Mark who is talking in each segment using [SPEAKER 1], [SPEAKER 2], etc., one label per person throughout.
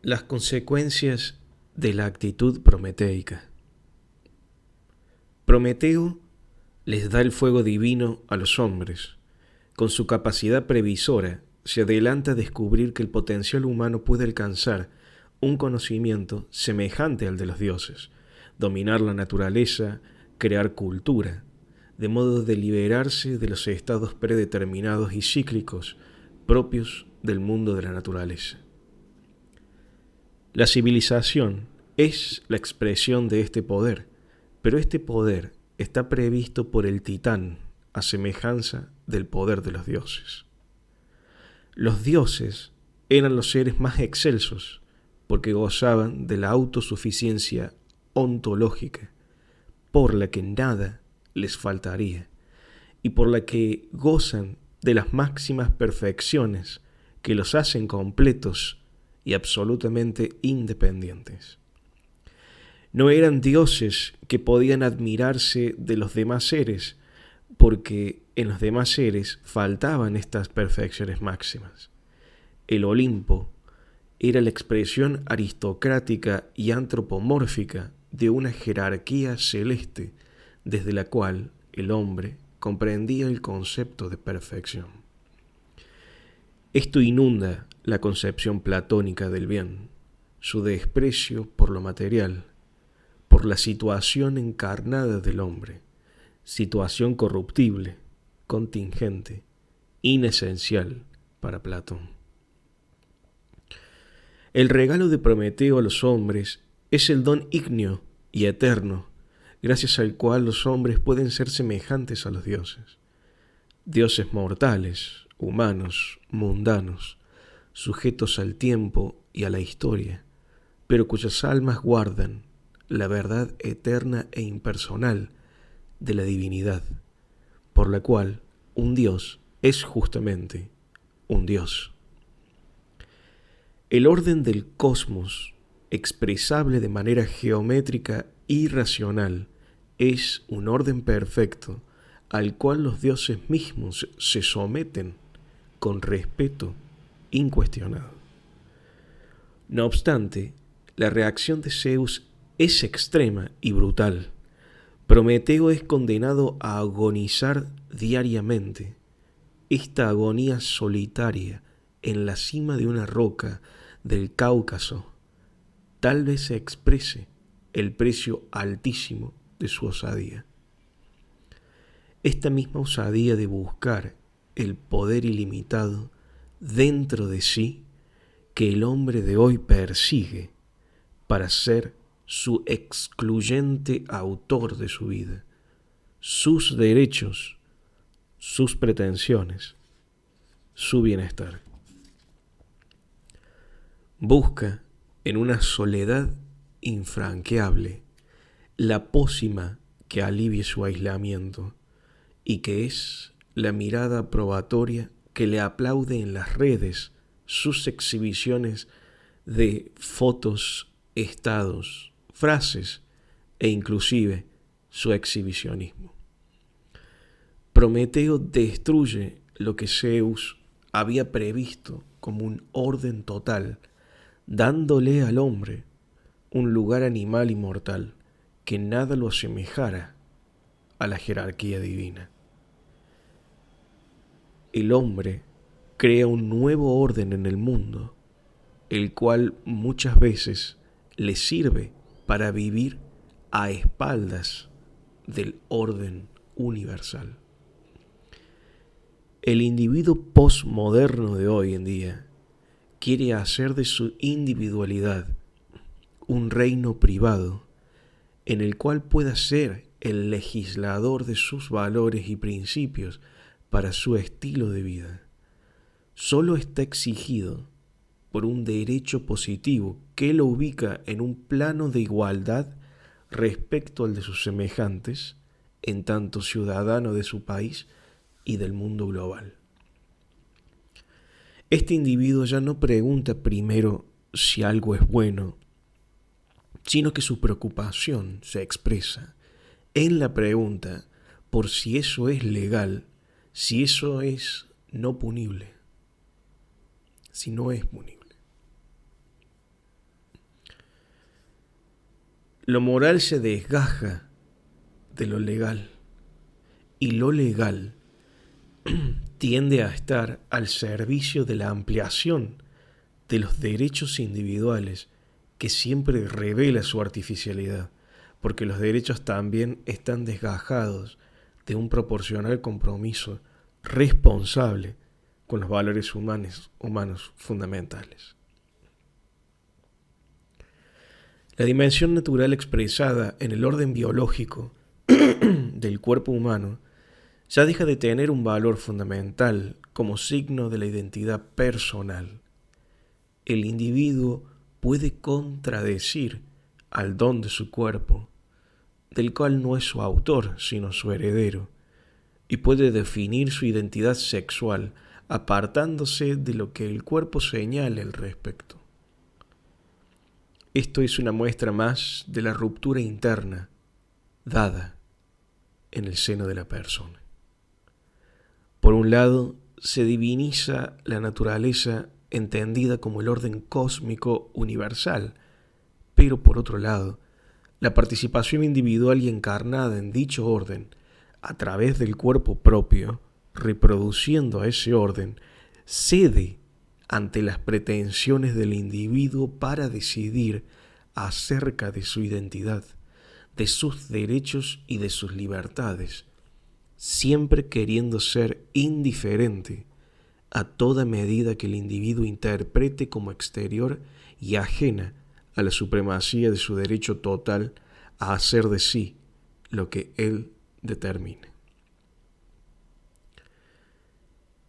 [SPEAKER 1] Las consecuencias de la actitud prometeica. Prometeo les da el fuego divino a los hombres. Con su capacidad previsora, se adelanta a descubrir que el potencial humano puede alcanzar un conocimiento semejante al de los dioses, dominar la naturaleza, crear cultura, de modo de liberarse de los estados predeterminados y cíclicos propios del mundo de la naturaleza. La civilización es la expresión de este poder, pero este poder está previsto por el Titán a semejanza del poder de los dioses. Los dioses eran los seres más excelsos porque gozaban de la autosuficiencia ontológica, por la que nada les faltaría y por la que gozan de las máximas perfecciones que los hacen completos y absolutamente independientes. No eran dioses que podían admirarse de los demás seres, porque en los demás seres faltaban estas perfecciones máximas. El Olimpo era la expresión aristocrática y antropomórfica de una jerarquía celeste, desde la cual el hombre comprendía el concepto de perfección. Esto inunda la concepción platónica del bien, su desprecio por lo material, por la situación encarnada del hombre, situación corruptible, contingente, inesencial para Platón. El regalo de Prometeo a los hombres es el don ígneo y eterno, gracias al cual los hombres pueden ser semejantes a los dioses. Dioses mortales, humanos, mundanos, sujetos al tiempo y a la historia, pero cuyas almas guardan la verdad eterna e impersonal de la divinidad, por la cual un Dios es justamente un Dios. El orden del cosmos, expresable de manera geométrica y racional, es un orden perfecto al cual los dioses mismos se someten con respeto incuestionado. No obstante, la reacción de Zeus es extrema y brutal. Prometeo es condenado a agonizar diariamente. Esta agonía solitaria en la cima de una roca del Cáucaso tal vez se exprese el precio altísimo de su osadía. Esta misma osadía de buscar el poder ilimitado dentro de sí que el hombre de hoy persigue para ser su excluyente autor de su vida, sus derechos, sus pretensiones, su bienestar. Busca en una soledad infranqueable la pócima que alivie su aislamiento y que es la mirada probatoria que le aplaude en las redes sus exhibiciones de fotos, estados, frases e inclusive su exhibicionismo. Prometeo destruye lo que Zeus había previsto como un orden total, dándole al hombre un lugar animal y mortal que nada lo asemejara a la jerarquía divina. El hombre crea un nuevo orden en el mundo, el cual muchas veces le sirve para vivir a espaldas del orden universal. El individuo postmoderno de hoy en día quiere hacer de su individualidad un reino privado en el cual pueda ser el legislador de sus valores y principios para su estilo de vida. Solo está exigido por un derecho positivo que lo ubica en un plano de igualdad respecto al de sus semejantes, en tanto ciudadano de su país y del mundo global. Este individuo ya no pregunta primero si algo es bueno, sino que su preocupación se expresa en la pregunta por si eso es legal, si eso es no punible, si no es punible. Lo moral se desgaja de lo legal y lo legal tiende a estar al servicio de la ampliación de los derechos individuales que siempre revela su artificialidad, porque los derechos también están desgajados de un proporcional compromiso responsable con los valores humanos fundamentales. La dimensión natural expresada en el orden biológico del cuerpo humano ya deja de tener un valor fundamental como signo de la identidad personal. El individuo puede contradecir al don de su cuerpo, del cual no es su autor, sino su heredero, y puede definir su identidad sexual apartándose de lo que el cuerpo señala al respecto. Esto es una muestra más de la ruptura interna dada en el seno de la persona. Por un lado, se diviniza la naturaleza entendida como el orden cósmico universal, pero por otro lado, la participación individual y encarnada en dicho orden, a través del cuerpo propio, reproduciendo a ese orden, cede ante las pretensiones del individuo para decidir acerca de su identidad, de sus derechos y de sus libertades, siempre queriendo ser indiferente a toda medida que el individuo interprete como exterior y ajena a la supremacía de su derecho total a hacer de sí lo que él determine.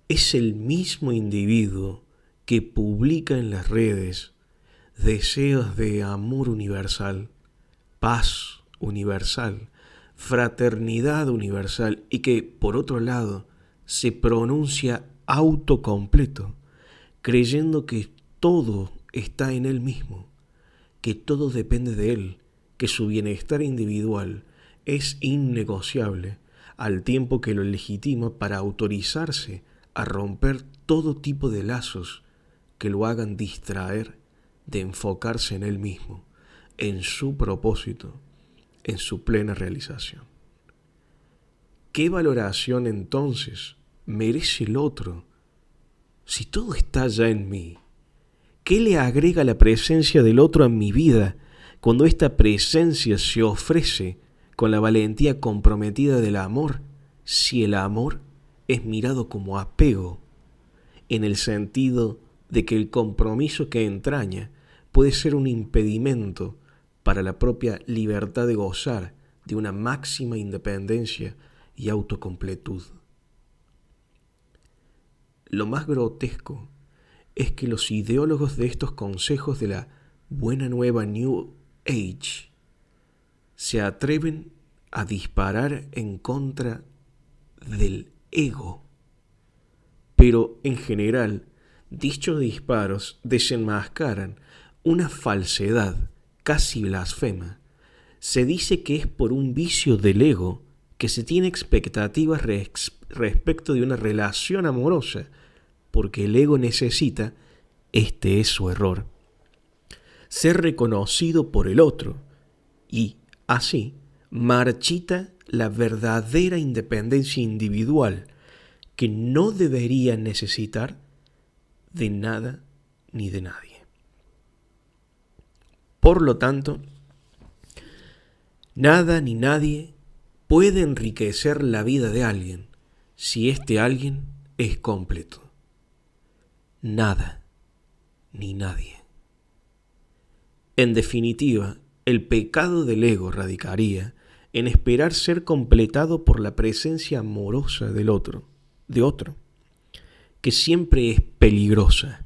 [SPEAKER 1] Es el mismo individuo que publica en las redes deseos de amor universal, paz universal, fraternidad universal y que, por otro lado, se pronuncia autocompleto, creyendo que todo está en él mismo, que todo depende de él, que su bienestar individual es innegociable, al tiempo que lo legitima para autorizarse a romper todo tipo de lazos que lo hagan distraer de enfocarse en él mismo, en su propósito, en su plena realización. ¿Qué valoración entonces merece el otro si todo está ya en mí? ¿Qué le agrega la presencia del otro a mi vida cuando esta presencia se ofrece con la valentía comprometida del amor, si el amor es mirado como apego, en el sentido de que el compromiso que entraña puede ser un impedimento para la propia libertad de gozar de una máxima independencia y autocompletud? Lo más grotesco es que los ideólogos de estos consejos de la buena nueva New Age se atreven a disparar en contra del ego. Pero en general, dichos disparos desenmascaran una falsedad casi blasfema. Se dice que es por un vicio del ego que se tiene expectativas respecto de una relación amorosa, porque el ego necesita, este es su error, ser reconocido por el otro y, así, marchita la verdadera independencia individual que no debería necesitar de nada ni de nadie. Por lo tanto, nada ni nadie puede enriquecer la vida de alguien si este alguien es completo. Nada ni nadie. En definitiva, el pecado del ego radicaría en esperar ser completado por la presencia amorosa de otro, que siempre es peligrosa,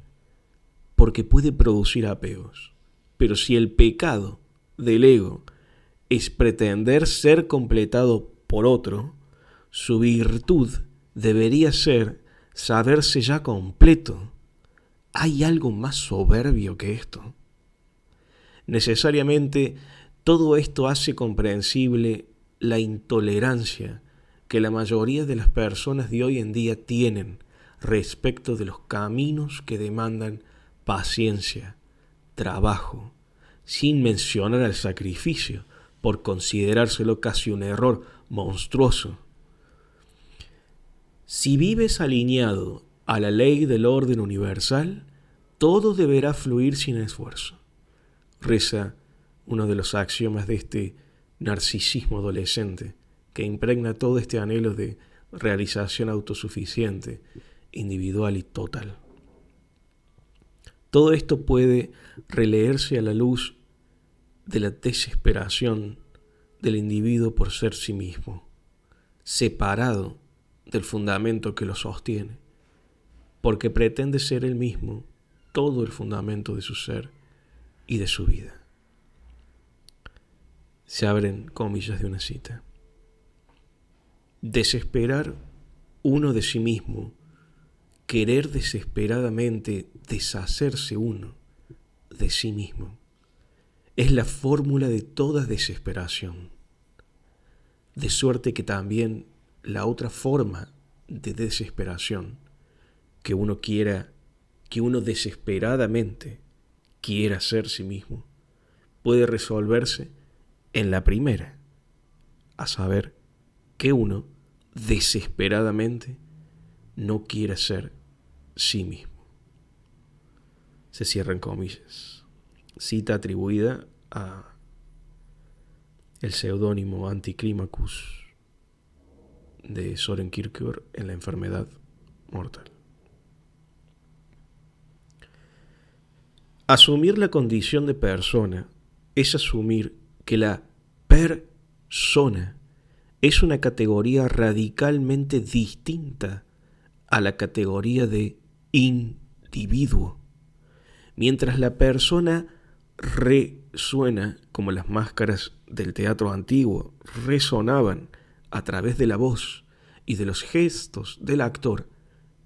[SPEAKER 1] porque puede producir apegos. Pero si el pecado del ego es pretender ser completado por otro, su virtud debería ser saberse ya completo. ¿Hay algo más soberbio que esto? Necesariamente, todo esto hace comprensible la intolerancia que la mayoría de las personas de hoy en día tienen respecto de los caminos que demandan paciencia, trabajo, sin mencionar al sacrificio, por considerárselo casi un error monstruoso. Si vives alineado a la ley del orden universal, todo deberá fluir sin esfuerzo. Reza uno de los axiomas de este narcisismo adolescente que impregna todo este anhelo de realización autosuficiente, individual y total. Todo esto puede releerse a la luz de la desesperación del individuo por ser sí mismo, separado del fundamento que lo sostiene, porque pretende ser él mismo todo el fundamento de su ser y de su vida. Se abren comillas de una cita. Desesperar uno de sí mismo, querer desesperadamente deshacerse uno de sí mismo, es la fórmula de toda desesperación. De suerte que también la otra forma de desesperación, que uno desesperadamente quiera ser sí mismo, puede resolverse en la primera, a saber, que uno desesperadamente no quiere ser sí mismo. Se cierran comillas. Cita atribuida a el seudónimo Anticlimacus de Søren Kierkegaard en La enfermedad mortal. Asumir la condición de persona es asumir que la persona es una categoría radicalmente distinta a la categoría de individuo. Mientras la persona resuena como las máscaras del teatro antiguo resonaban a través de la voz y de los gestos del actor,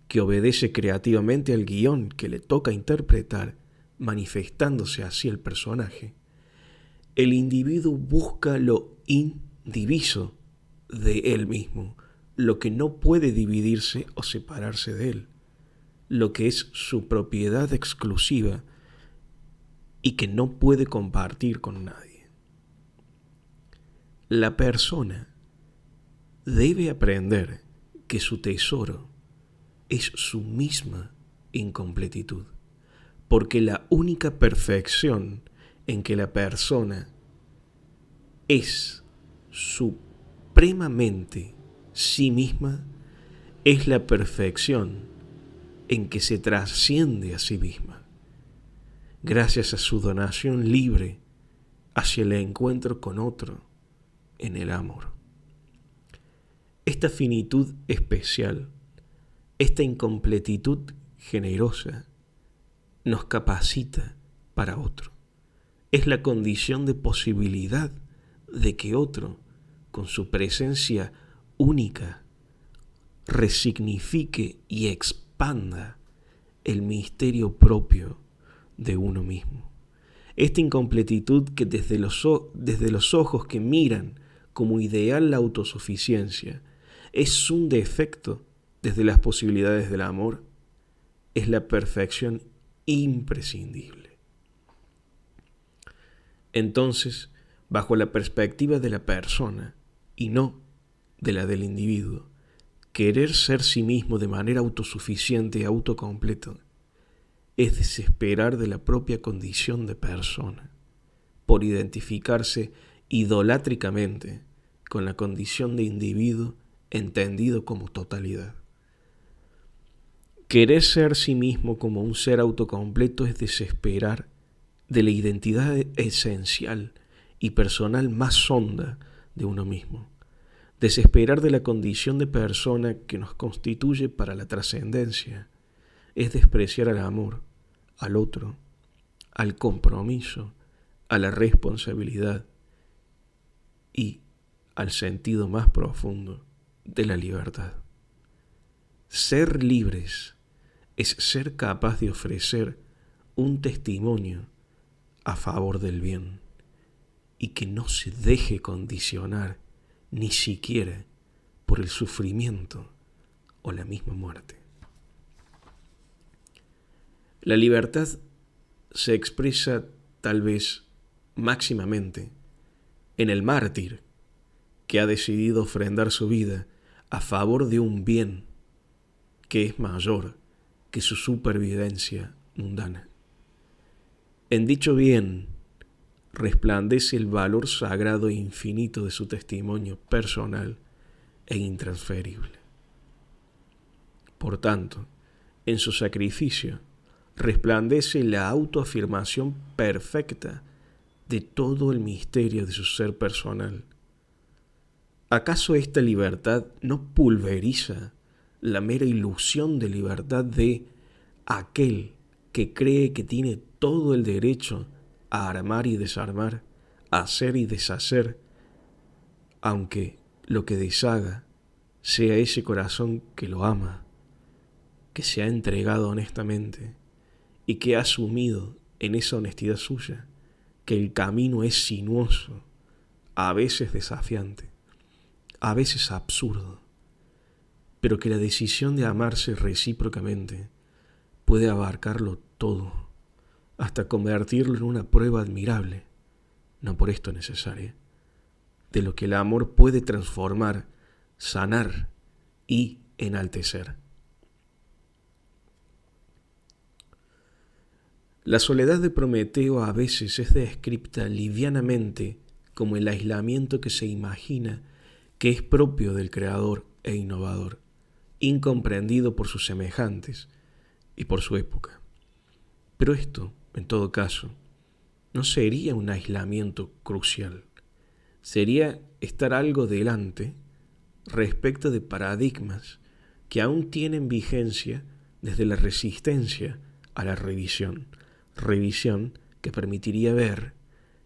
[SPEAKER 1] que obedece creativamente al guión que le toca interpretar, manifestándose así el personaje, el individuo busca lo indiviso de él mismo, lo que no puede dividirse o separarse de él, lo que es su propiedad exclusiva y que no puede compartir con nadie. La persona debe aprender que su tesoro es su misma incompletitud, porque la única perfección en que la persona es supremamente sí misma es la perfección en que se trasciende a sí misma, gracias a su donación libre hacia el encuentro con otro en el amor. Esta finitud especial, esta incompletitud generosa, nos capacita para otro. Es la condición de posibilidad de que otro, con su presencia única, resignifique y expanda el misterio propio de uno mismo. Esta incompletitud que desde los ojos que miran como ideal la autosuficiencia es un defecto desde las posibilidades del amor, es la perfección imprescindible. Entonces, bajo la perspectiva de la persona y no de la del individuo, querer ser sí mismo de manera autosuficiente y autocompleto es desesperar de la propia condición de persona, por identificarse idolátricamente con la condición de individuo entendido como totalidad. Querer ser sí mismo como un ser autocompleto es desesperar de la identidad esencial y personal más honda de uno mismo. Desesperar de la condición de persona que nos constituye para la trascendencia es despreciar al amor, al otro, al compromiso, a la responsabilidad y al sentido más profundo de la libertad. Ser libres es ser capaz de ofrecer un testimonio a favor del bien y que no se deje condicionar ni siquiera por el sufrimiento o la misma muerte. La libertad se expresa tal vez máximamente en el mártir que ha decidido ofrendar su vida a favor de un bien que es mayor que su supervivencia mundana. En dicho bien resplandece el valor sagrado e infinito de su testimonio personal e intransferible. Por tanto, en su sacrificio resplandece la autoafirmación perfecta de todo el misterio de su ser personal. ¿Acaso esta libertad no pulveriza la mera ilusión de libertad de aquel que cree que tiene todo el derecho a armar y desarmar, a hacer y deshacer, aunque lo que deshaga sea ese corazón que lo ama, que se ha entregado honestamente y que ha asumido en esa honestidad suya que el camino es sinuoso, a veces desafiante, a veces absurdo, pero que la decisión de amarse recíprocamente puede abarcarlo todo, hasta convertirlo en una prueba admirable, no por esto necesaria, de lo que el amor puede transformar, sanar y enaltecer. La soledad de Prometeo a veces es descrita livianamente como el aislamiento que se imagina que es propio del creador e innovador, incomprendido por sus semejantes y por su época. Pero esto, en todo caso, no sería un aislamiento crucial. Sería estar algo delante respecto de paradigmas que aún tienen vigencia desde la resistencia a la revisión que permitiría ver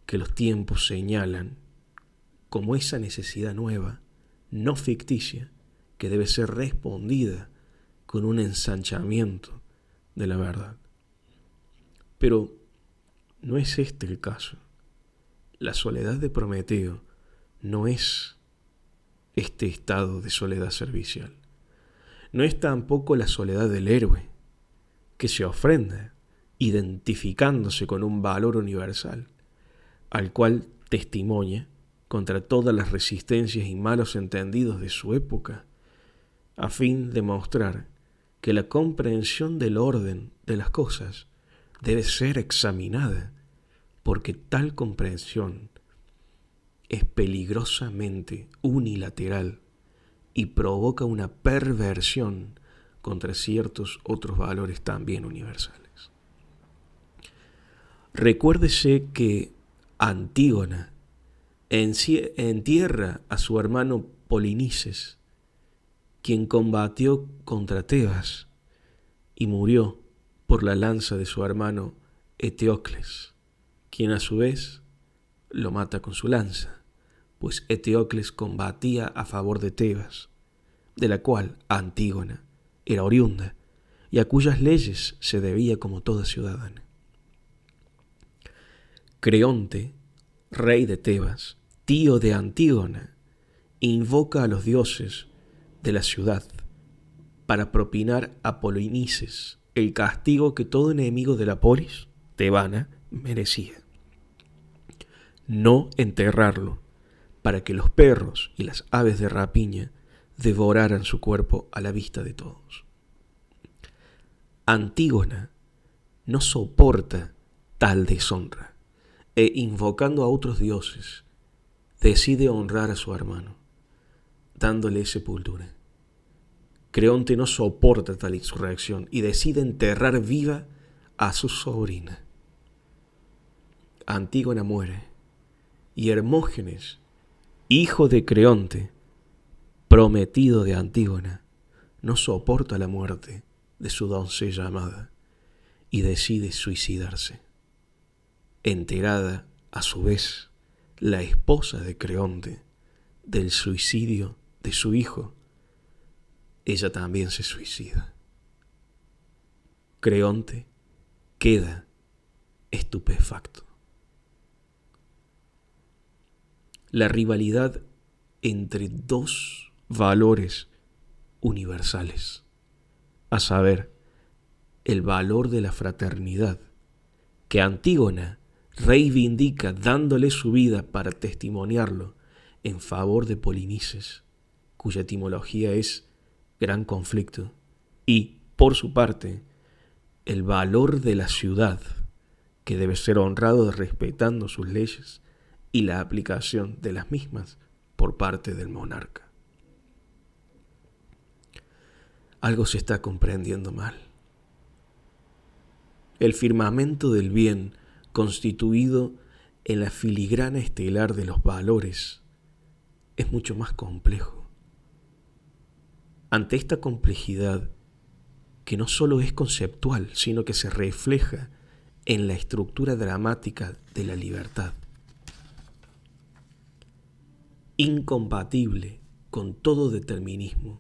[SPEAKER 1] que los tiempos señalan como esa necesidad nueva, no ficticia, que debe ser respondida con un ensanchamiento de la verdad. Pero no es este el caso. La soledad de Prometeo no es este estado de soledad servicial. No es tampoco la soledad del héroe, que se ofrenda identificándose con un valor universal, al cual testimonia contra todas las resistencias y malos entendidos de su época, a fin de mostrar que la comprensión del orden de las cosas debe ser examinada, porque tal comprensión es peligrosamente unilateral y provoca una perversión contra ciertos otros valores también universales. Recuérdese que Antígona entierra a su hermano Polinices, quien combatió contra Tebas y murió por la lanza de su hermano Eteocles, quien a su vez lo mata con su lanza, pues Eteocles combatía a favor de Tebas, de la cual Antígona era oriunda y a cuyas leyes se debía como toda ciudadana. Creonte, rey de Tebas, tío de Antígona, invoca a los dioses de la ciudad para propinar a Polinices el castigo que todo enemigo de la polis tebana merecía. No enterrarlo para que los perros y las aves de rapiña devoraran su cuerpo a la vista de todos. Antígona no soporta tal deshonra e invocando a otros dioses decide honrar a su hermano, dándole sepultura. Creonte no soporta tal insurrección y decide enterrar viva a su sobrina. Antígona muere y Hermógenes, hijo de Creonte, prometido de Antígona, no soporta la muerte de su doncella amada y decide suicidarse. Enterada, a su vez, la esposa de Creonte del suicidio de su hijo, ella también se suicida. Creonte queda estupefacto. La rivalidad entre dos valores universales, a saber, el valor de la fraternidad, que Antígona reivindica dándole su vida para testimoniarlo en favor de Polinices, cuya etimología es gran conflicto, y, por su parte, el valor de la ciudad, que debe ser honrado respetando sus leyes y la aplicación de las mismas por parte del monarca. Algo se está comprendiendo mal. El firmamento del bien, constituido en la filigrana estelar de los valores, es mucho más complejo. Ante esta complejidad, que no solo es conceptual, sino que se refleja en la estructura dramática de la libertad, incompatible con todo determinismo,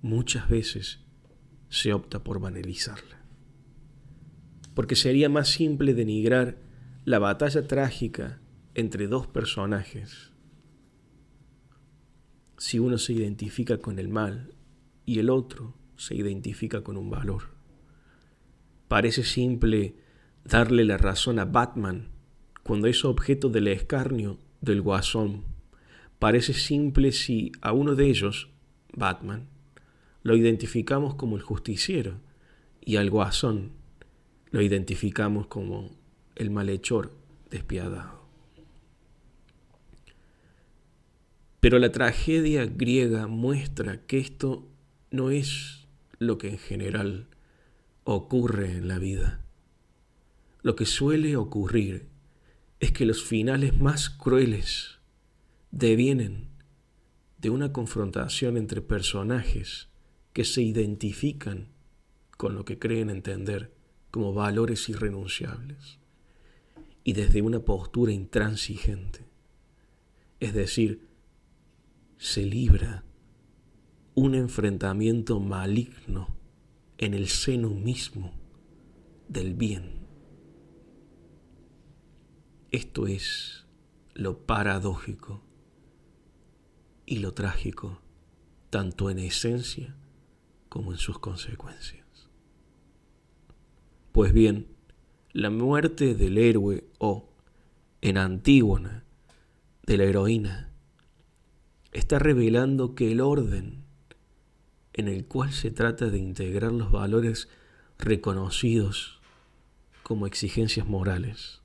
[SPEAKER 1] muchas veces se opta por banalizarla. Porque sería más simple denigrar la batalla trágica entre dos personajes si uno se identifica con el mal y el otro se identifica con un valor. Parece simple darle la razón a Batman cuando es objeto del escarnio del Guasón. Parece simple si a uno de ellos, Batman, lo identificamos como el justiciero y al Guasón lo identificamos como el malhechor despiadado. Pero la tragedia griega muestra que esto no es lo que en general ocurre en la vida. Lo que suele ocurrir es que los finales más crueles devienen de una confrontación entre personajes que se identifican con lo que creen entender como valores irrenunciables y desde una postura intransigente. Es decir, se libra un enfrentamiento maligno en el seno mismo del bien. Esto es lo paradójico y lo trágico, tanto en esencia como en sus consecuencias. Pues bien, la muerte del héroe o, en Antígona, de la heroína, está revelando que el orden en el cual se trata de integrar los valores reconocidos como exigencias morales,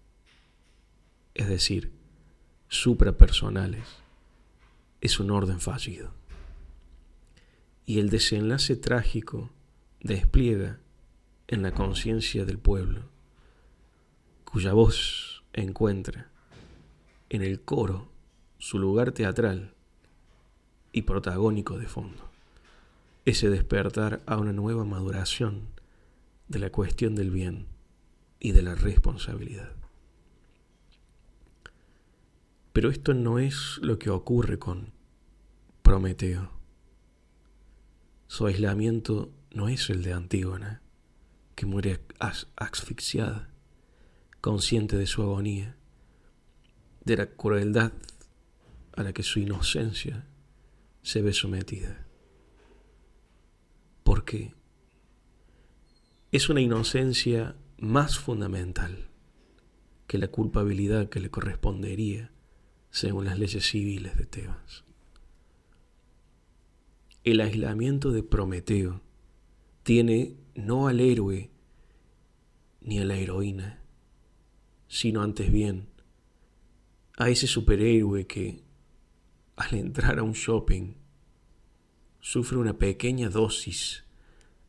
[SPEAKER 1] es decir, suprapersonales, es un orden fallido. Y el desenlace trágico despliega en la conciencia del pueblo, cuya voz encuentra en el coro su lugar teatral y protagónico de fondo, ese despertar a una nueva maduración de la cuestión del bien y de la responsabilidad. Pero esto no es lo que ocurre con Prometeo. Su aislamiento no es el de Antígona, que muere asfixiada, consciente de su agonía, de la crueldad a la que su inocencia se ve sometida. Porque es una inocencia más fundamental que la culpabilidad que le correspondería según las leyes civiles de Tebas. El aislamiento de Prometeo tiene no al héroe ni a la heroína, sino antes bien a ese superhéroe que, al entrar a un shopping, sufre una pequeña dosis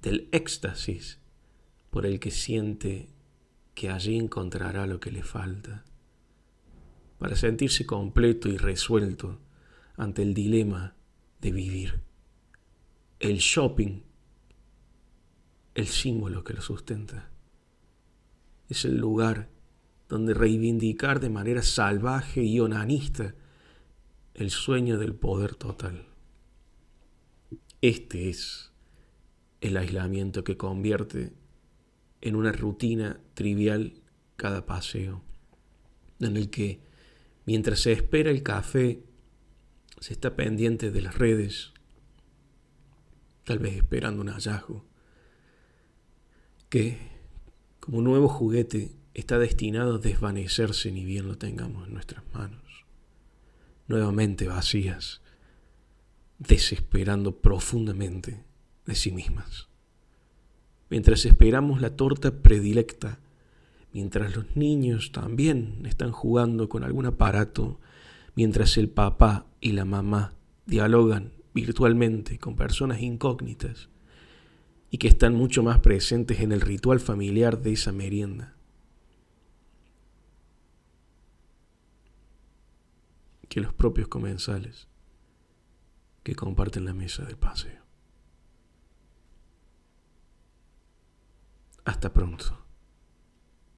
[SPEAKER 1] del éxtasis por el que siente que allí encontrará lo que le falta, para sentirse completo y resuelto ante el dilema de vivir. El shopping, el símbolo que lo sustenta, es el lugar donde reivindicar de manera salvaje y onanista el sueño del poder total. Este es el aislamiento que convierte en una rutina trivial cada paseo, en el que, mientras se espera el café, se está pendiente de las redes, tal vez esperando un hallazgo, que, como nuevo juguete, está destinado a desvanecerse ni bien lo tengamos en nuestras manos, nuevamente vacías, desesperando profundamente de sí mismas. Mientras esperamos la torta predilecta, mientras los niños también están jugando con algún aparato, mientras el papá y la mamá dialogan virtualmente con personas incógnitas y que están mucho más presentes en el ritual familiar de esa merienda que los propios comensales que comparten la mesa del paseo. Hasta pronto.